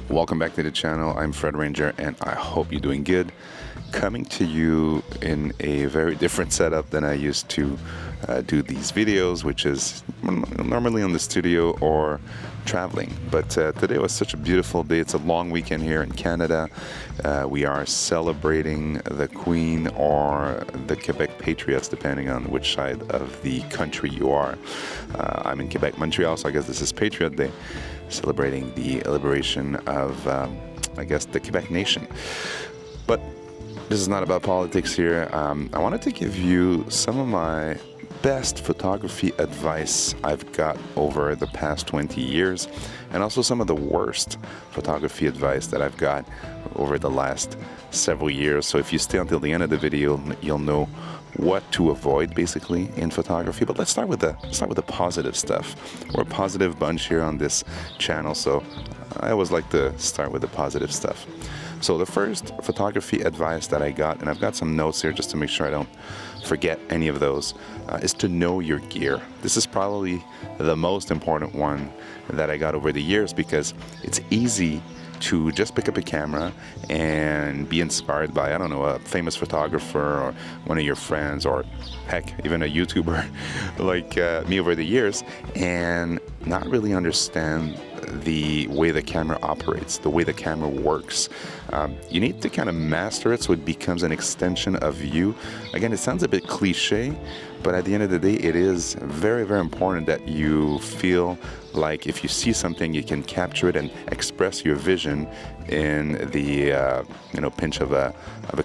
Welcome back to the channel. I'm Fred Ranger and I hope you're doing good. Coming to you in a very different setup than I used to do these videos, which is normally on the studio or traveling. But today was such a beautiful day. It's a long weekend here in Canada. We are celebrating the Queen or the Quebec Patriots, depending on which side of the country you are. I'm in Quebec, Montreal, so I guess this is Patriot Day, celebrating the liberation of, I guess, the Quebec nation. But this is not about politics here. I wanted to give you some of my best photography advice I've got over the past 20 years, and also some of the worst photography advice that I've got over the last several years. So if you stay until the end of the video, you'll know what to avoid basically in photography. But let's start with the positive stuff. We're a positive bunch here on this channel, so I always like to start with the positive stuff. So the first photography advice that I got, and I've got some notes here just to make sure I don't forget any of those, is to know your gear. This is probably the most important one that I got over the years, because it's easy to just pick up a camera and be inspired by, I don't know, a famous photographer or one of your friends, or heck, even a YouTuber like me over the years, and not really understand the way the camera operates, the way the camera works. You need to kind of master it so it becomes an extension of you. Again, it sounds a bit cliche, but at the end of the day, it is very, very important that you feel like if you see something, you can capture it and express your vision in the pinch of a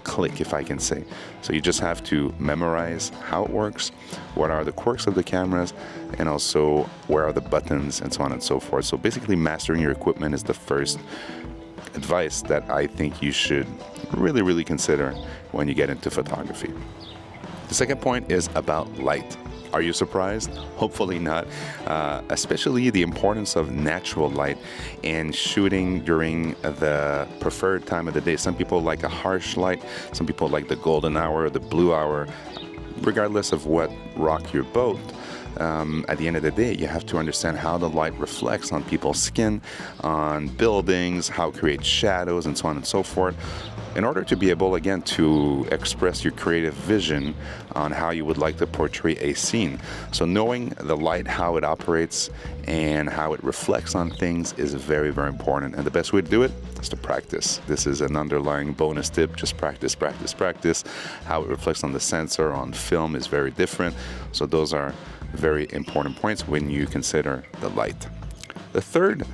click, if I can say. So you just have to memorize how it works, what are the quirks of the cameras, and also where are the buttons, and so on and so forth. So basically, mastering your equipment is the first advice that I think you should really, really consider when you get into photography. The second point is about light. Are you surprised? Hopefully not. Especially the importance of natural light and shooting during the preferred time of the day. Some people like a harsh light, some people like the golden hour, the blue hour. Regardless of what rock your boat, at the end of the day, you have to understand how the light reflects on people's skin, on buildings, how it creates shadows, and so on and so forth, in order to be able, again, to express your creative vision on how you would like to portray a scene. So knowing the light, how it operates, and how it reflects on things is very, very important. And the best way to do it is to practice. This is an underlying bonus tip. Just practice, practice, practice. How it reflects on the sensor, on film, is very different. So those are very important points when you consider the light. The third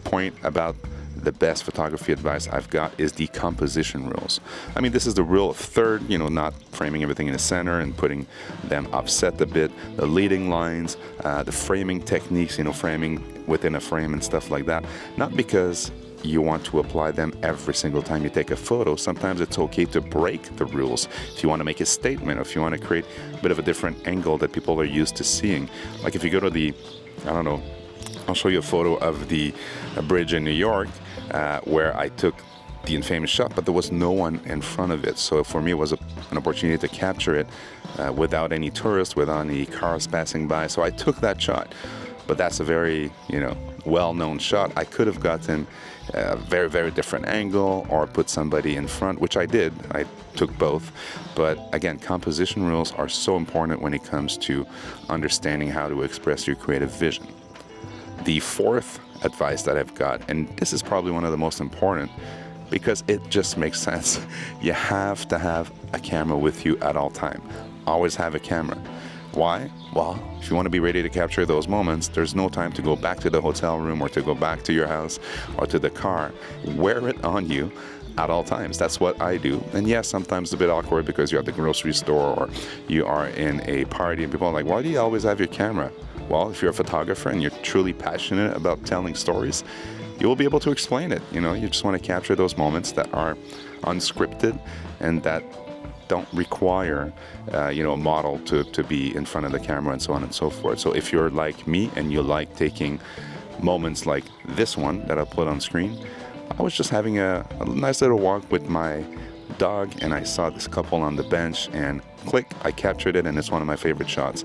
point about the best photography advice I've got is the composition rules. I mean, this is the rule of third, not framing everything in the center and putting them offset a bit, the leading lines, the framing techniques, framing within a frame and stuff like that. Not because you want to apply them every single time you take a photo. Sometimes it's okay to break the rules if you want to make a statement, or if you want to create a bit of a different angle that people are used to seeing. Like if you go to the, I don't know, I'll show you a photo of the bridge in New York where I took the infamous shot, but there was no one in front of it. So for me, it was an opportunity to capture it without any tourists, without any cars passing by. So I took that shot. But that's a very, well-known shot. I could have gotten a very, very different angle or put somebody in front, which I did. I took both. But again, composition rules are so important when it comes to understanding how to express your creative vision. The fourth advice that I've got, and this is probably one of the most important, because it just makes sense. You have to have a camera with you at all time. Always have a camera. Why? Well, if you want to be ready to capture those moments, there's no time to go back to the hotel room or to go back to your house or to the car. Wear it on you at all times. That's what I do. And yes, sometimes it's a bit awkward because you're at the grocery store or you are in a party and people are like, why do you always have your camera? Well, if you're a photographer and you're truly passionate about telling stories, you will be able to explain it. You just want to capture those moments that are unscripted and that don't require a model to be in front of the camera, and so on and so forth. So if you're like me and you like taking moments like this one that I'll put on screen, I was just having a nice little walk with my dog and I saw this couple on the bench and click, I captured it, and it's one of my favorite shots.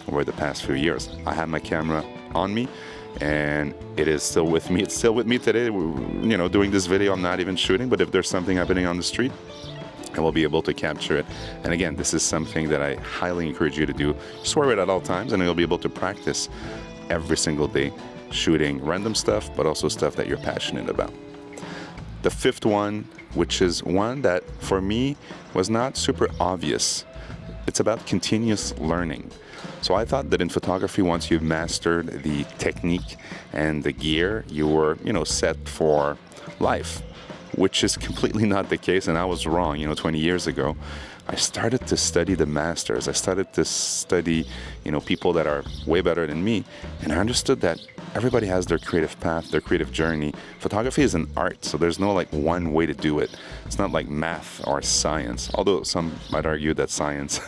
over the past few years. I have my camera on me, and it is still with me. It's still with me today. Doing this video, I'm not even shooting, but if there's something happening on the street, I will be able to capture it. And again, this is something that I highly encourage you to do. Just wear it at all times, and you'll be able to practice every single day, shooting random stuff, but also stuff that you're passionate about. The fifth one, which is one that for me was not super obvious, it's about continuous learning. So I thought that in photography, once you've mastered the technique and the gear, you were, set for life, which is completely not the case, and I was wrong. 20 years ago, I started to study the masters. I started to study, people that are way better than me, and I understood that everybody has their creative path, their creative journey. Photography is an art, so there's no one way to do it. It's not like math or science, although some might argue that science,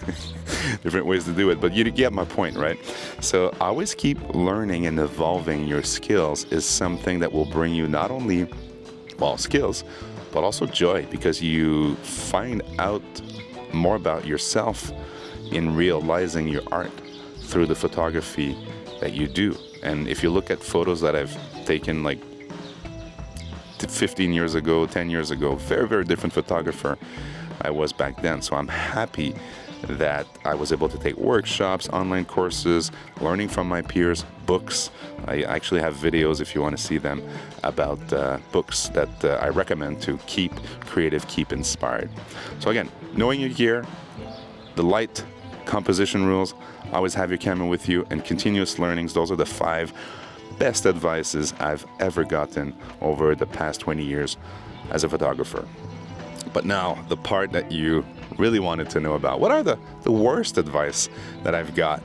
different ways to do it, but you get my point, right? So always keep learning and evolving your skills is something that will bring you not only, skills, but also joy, because you find out more about yourself in realizing your art through the photography that you do. And if you look at photos that I've taken 15 years ago, 10 years ago, very, very different photographer I was back then. So I'm happy that I was able to take workshops, online courses, learning from my peers, books. I actually have videos, if you want to see them, about books that I recommend to keep creative, keep inspired. So again, knowing your gear, the light, composition rules, always have your camera with you, and continuous learnings. Those are the 5 best advices I've ever gotten over the past 20 years as a photographer. But now, the part that you really wanted to know about. What are the worst advice that I've got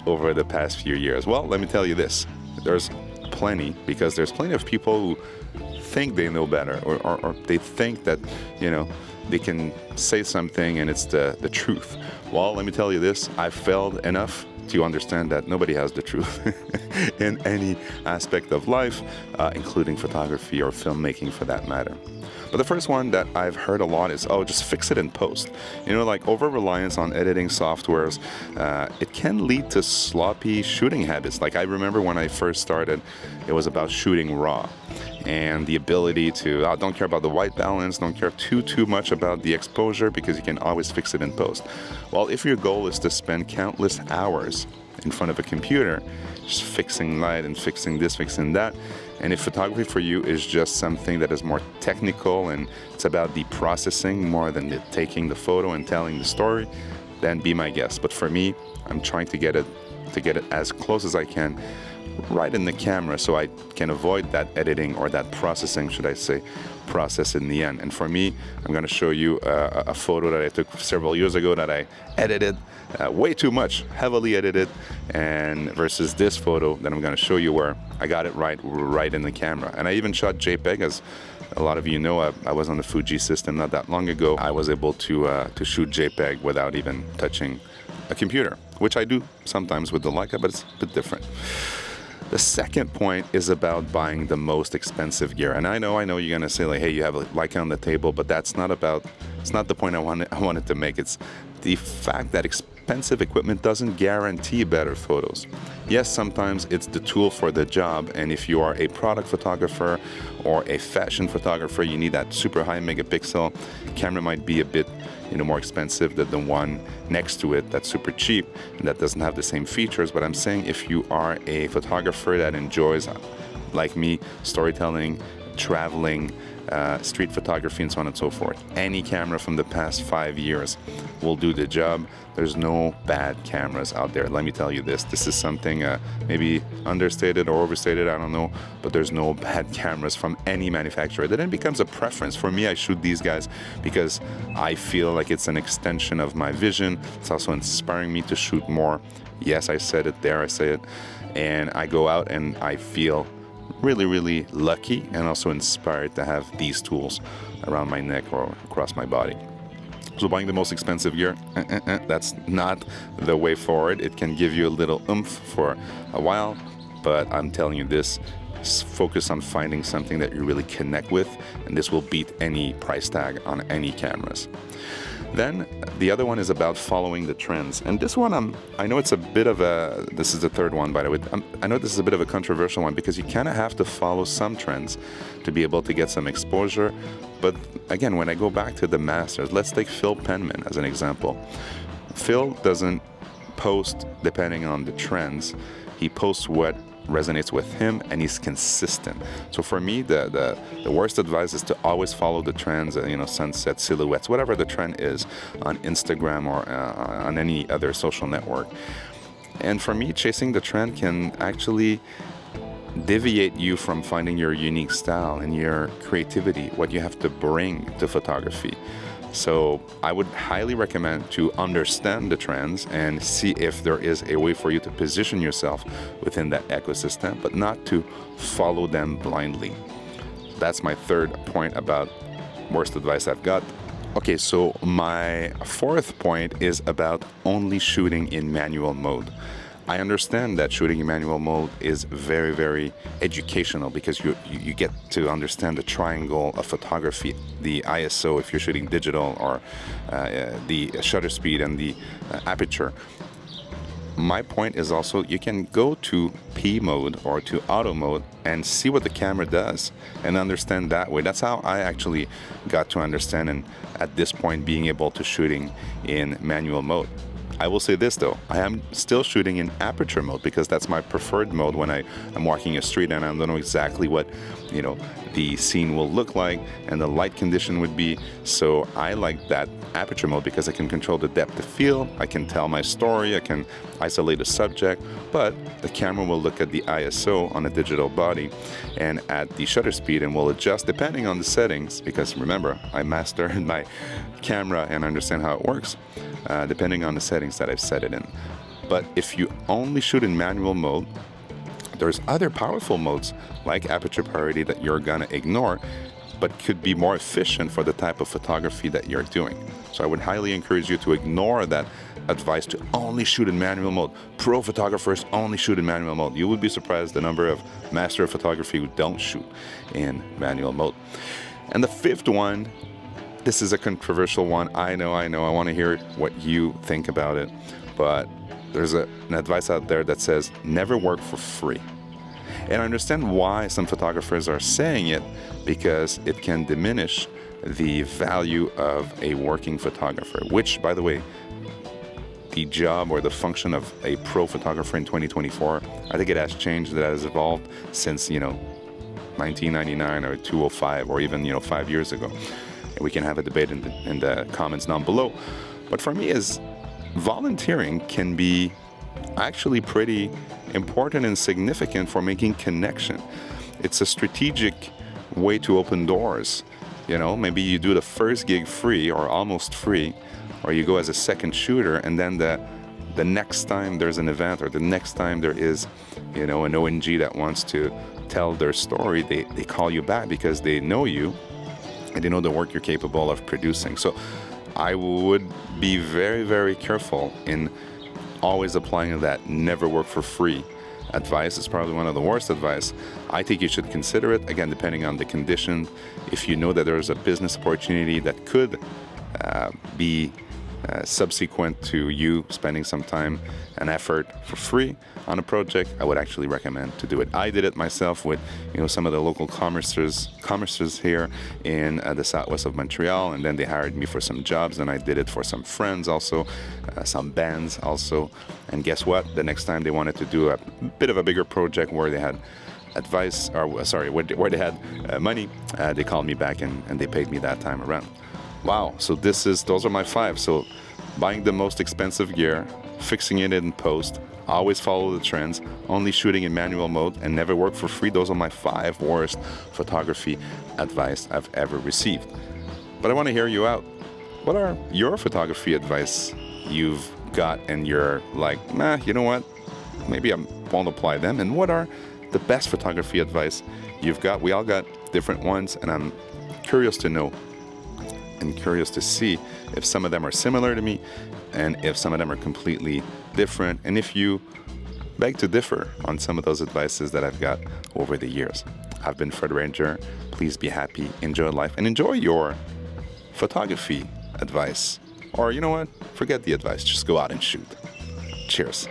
over the past few years? Well, let me tell you this. There's plenty, because there's plenty of people who think they know better, or they think that, they can say something and it's the truth. Well, let me tell you this. I've failed enough to understand that nobody has the truth in any aspect of life, including photography or filmmaking for that matter. But the first one that I've heard a lot is, just fix it in post. Over-reliance on editing softwares, it can lead to sloppy shooting habits. I remember when I first started, it was about shooting raw. And the ability to, don't care about the white balance, don't care too much about the exposure, because you can always fix it in post. Well, if your goal is to spend countless hours in front of a computer, just fixing light and fixing this, fixing that, and if photography for you is just something that is more technical and it's about the processing more than the taking the photo and telling the story, then be my guest. But for me, I'm trying to get it as close as I can right in the camera, so I can avoid that editing or that processing, should I say, process in the end. And for me, I'm going to show you a photo that I took several years ago that I edited way too much, heavily edited, and versus this photo that I'm going to show you where I got it right in the camera. And I even shot JPEG, as a lot of you know. I was on the Fuji system not that long ago. I was able to shoot JPEG without even touching a computer, which I do sometimes with the Leica, but it's a bit different. The second point is about buying the most expensive gear. And I know you're going to say, hey, you have a Leica on the table, but it's not the point I wanted to make. It's the fact that expensive equipment doesn't guarantee better photos. Yes, sometimes it's the tool for the job, and if you are a product photographer or a fashion photographer, you need that super high megapixel camera. Might be a bit more expensive than the one next to it that's super cheap and that doesn't have the same features. But I'm saying if you are a photographer that enjoys, like me, storytelling, traveling, street photography, and so on and so forth, any camera from the past 5 years will do the job. There's no bad cameras out there. Let me tell you this. This is something maybe understated or overstated, I don't know, but there's no bad cameras from any manufacturer. Then it becomes a preference. For me, I shoot these guys because I feel like it's an extension of my vision. It's also inspiring me to shoot more. Yes, I said it there, I say it. And I go out and I feel really, really lucky and also inspired to have these tools around my neck or across my body. So buying the most expensive gear, that's not the way forward. It can give you a little oomph for a while, but I'm telling you this, focus on finding something that you really connect with, and this will beat any price tag on any cameras. Then the other one is about following the trends. And this one, I know it's a bit of a, this is the third one, by the way. I know this is a bit of a controversial one because you kind of have to follow some trends to be able to get some exposure. But again, when I go back to the masters, let's take Phil Penman as an example. Phil doesn't post depending on the trends. He posts what resonates with him, and he's consistent. So for me, the worst advice is to always follow the trends, sunset, silhouettes, whatever the trend is on Instagram or on any other social network. And for me, chasing the trend can actually deviate you from finding your unique style and your creativity, what you have to bring to photography. So I would highly recommend to understand the trends and see if there is a way for you to position yourself within that ecosystem, but not to follow them blindly. That's my third point about worst advice I've got. Okay, so my fourth point is about only shooting in manual mode. I understand that shooting in manual mode is very, very educational because you get to understand the triangle of photography, the ISO if you're shooting digital, or the shutter speed and the aperture. My point is also you can go to P mode or to auto mode and see what the camera does and understand that way. That's how I actually got to understand and at this point being able to shooting in manual mode. I will say this though, I am still shooting in aperture mode because that's my preferred mode when I'm walking a street and I don't know exactly what the scene will look like and the light condition would be. So I like that aperture mode because I can control the depth of field, I can tell my story, I can isolate a subject, but the camera will look at the ISO on a digital body and at the shutter speed and will adjust depending on the settings because remember, I mastered my camera and understand how it works. Depending on the settings that I've set it in. But if you only shoot in manual mode, there's other powerful modes like aperture priority that you're gonna ignore, but could be more efficient for the type of photography that you're doing. So I would highly encourage you to ignore that advice to only shoot in manual mode. Pro photographers only shoot in manual mode. You would be surprised the number of master of photography who don't shoot in manual mode. And the fifth one, this is a controversial one. I know. I want to hear what you think about it. But there's an advice out there that says never work for free. And I understand why some photographers are saying it because it can diminish the value of a working photographer, which, by the way, the job or the function of a pro photographer in 2024, I think it has changed, it has evolved since, 1999 or 2005 or even, 5 years ago. We can have a debate in the comments down below. But for me, is volunteering can be actually pretty important and significant for making connection. It's a strategic way to open doors. Maybe you do the first gig free or almost free, or you go as a second shooter, and then the next time there's an event or the next time there is, an ONG that wants to tell their story, they call you back because they know you and they know the work you're capable of producing. So I would be very, very careful in always applying that never work for free advice. It's probably one of the worst advice. I think you should consider it, again, depending on the condition. If you know that there's a business opportunity that could be subsequent to you spending some time and effort for free on a project, I would actually recommend to do it. I did it myself with some of the local commerces here in the southwest of Montreal, and then they hired me for some jobs, and I did it for some friends also, some bands also. And guess what? The next time they wanted to do a bit of a bigger project where they had where they had money, they called me back and they paid me that time around. Wow, so those are my 5. So buying the most expensive gear, fixing it in post, always follow the trends, only shooting in manual mode, and never work for free. Those are my 5 worst photography advice I've ever received. But I want to hear you out. What are your photography advice you've got and you're like, you know what? Maybe I won't apply them. And what are the best photography advice you've got? We all got different ones, and I'm curious to know and curious to see if some of them are similar to me and if some of them are completely different, and if you beg to differ on some of those advices that I've got over the years. I've been Fred Ranger. Please be happy, enjoy life, and enjoy your photography advice Or you know what? Forget the advice. Just go out and shoot. Cheers.